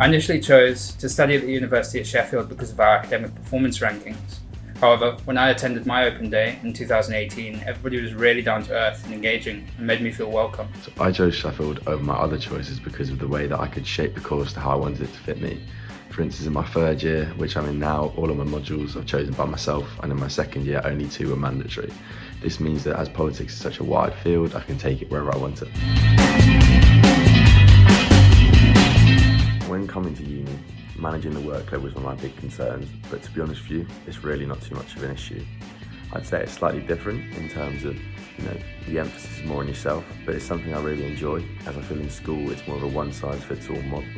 I initially chose to study at the University of Sheffield because of our academic performance rankings. However, when I attended my open day in 2018, everybody was really down to earth and engaging and made me feel welcome. So I chose Sheffield over my other choices because of the way that I could shape the course to how I wanted it to fit me. For instance, in my third year, which I'm in now, all of my modules I've chosen by myself, and in my second year, only 2 were mandatory. This means that as politics is such a wide field, I can take it wherever I want it. When coming to uni, managing the workload was one of my big concerns, but to be honest with you, it's really not too much of an issue. I'd say it's slightly different in terms of, the emphasis is more on yourself, but it's something I really enjoy, as I feel in school it's more of a one-size-fits-all model,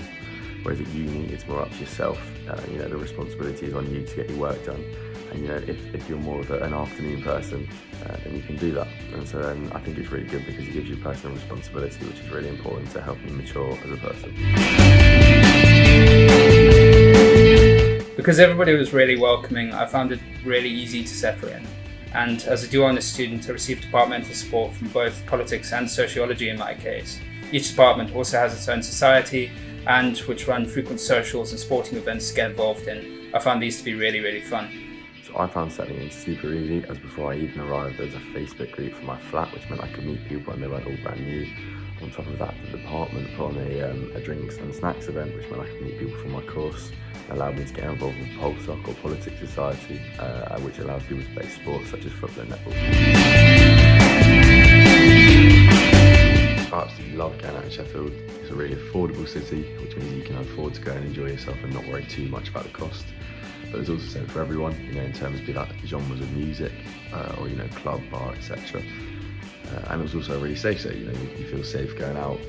whereas at uni it's more up to yourself. The responsibility is on you to get your work done, and if you're more of an afternoon person, then you can do that. And so then I think it's really good because it gives you personal responsibility, which is really important to help you mature as a person. Because everybody was really welcoming, I found it really easy to settle in. And as a dual honours student, I received departmental support from both politics and sociology in my case. Each department also has its own society, and which run frequent socials and sporting events to get involved in. I found these to be really, really fun. So I found settling in super easy, as before I even arrived there was a Facebook group for my flat, which meant I could meet people and they weren't all brand new. On top of that, the department put on a drinks and snacks event, which meant I could meet people from my course. It allowed me to get involved with Pulsoc or Politics Society, which allows people to play sports such as football and netball. I absolutely love going out in Sheffield. It's a really affordable city, which means you can afford to go and enjoy yourself and not worry too much about the cost. But there's also something for everyone, in terms of be like genres of music, or club, bar, etc. And it's also really safe, so you feel safe going out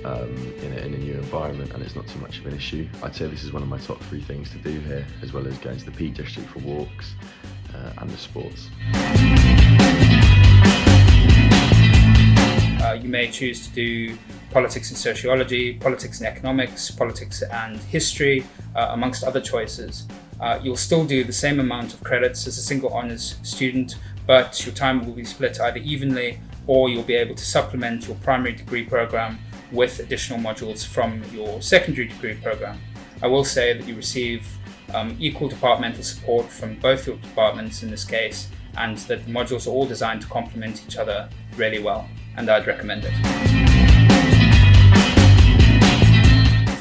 in a new environment, and it's not too much of an issue. I'd say this is one of my top 3 things to do here, as well as going to the Peak District for walks and the sports. You may choose to do politics and sociology, politics and economics, politics and history, amongst other choices. You'll still do the same amount of credits as a single honours student, but your time will be split either evenly, or you'll be able to supplement your primary degree program with additional modules from your secondary degree program. I will say that you receive equal departmental support from both your departments in this case, and that the modules are all designed to complement each other really well, and I'd recommend it.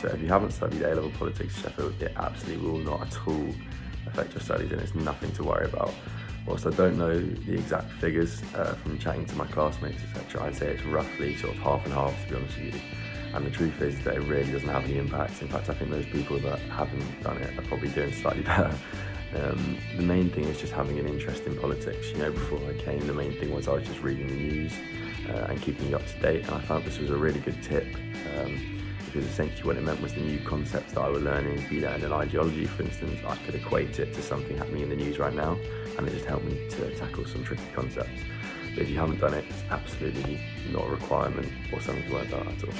So if you haven't studied A-level politics at Sheffield, it absolutely will not at all affect your studies, and it's nothing to worry about. Whilst I don't know the exact figures from chatting to my classmates, etc., I'd say it's roughly sort of half and half, to be honest with you. And the truth is that it really doesn't have any impact. In fact, I think those people that haven't done it are probably doing slightly better. The main thing is just having an interest in politics. Before I came, the main thing was I was just reading the news and keeping you up to date, and I found this was a really good tip. Because essentially what it meant was the new concepts that I was learning, be that in an ideology, for instance, I could equate it to something happening in the news right now, and it just helped me to tackle some tricky concepts. But if you haven't done it, it's absolutely not a requirement or something to worry about at all.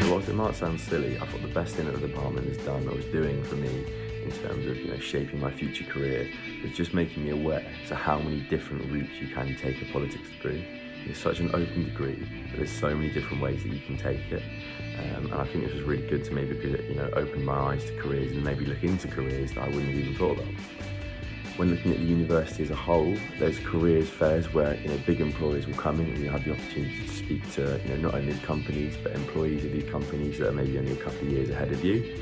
So whilst it might sound silly, I thought the best thing that the department has done, or was doing for me, in terms of shaping my future career, was just making me aware to how many different routes you can take a politics degree. It's such an open degree, but there's so many different ways that you can take it. And I think this was really good to me because it opened my eyes to careers and maybe look into careers that I wouldn't have even thought about. When looking at the university as a whole, there's careers fairs where big employers will come in and you have the opportunity to speak to not only companies but employees of these companies that are maybe only a couple of years ahead of you.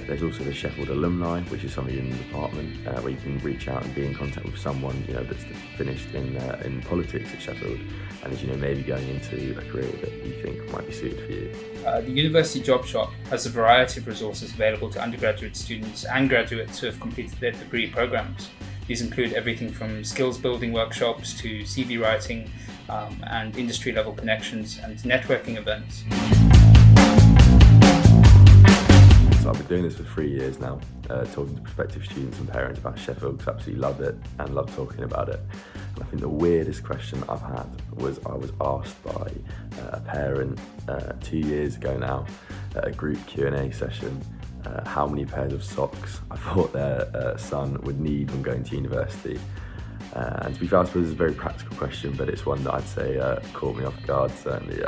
There's also the Sheffield alumni, which is something in the department where you can reach out and be in contact with someone that's finished in politics at Sheffield, and is maybe going into a career that you think might be suited for you. The University Job Shop has a variety of resources available to undergraduate students and graduates who have completed their degree programs. These include everything from skills building workshops to CV writing and industry level connections and networking events. So I've been doing this for 3 years now, talking to prospective students and parents about Sheffield, because I absolutely love it and love talking about it. And I think the weirdest question I've had was I was asked by a parent 2 years ago now at a group Q&A session how many pairs of socks I thought their son would need when going to university. And to be fair, I suppose it's a very practical question, but it's one that I'd say caught me off guard, certainly.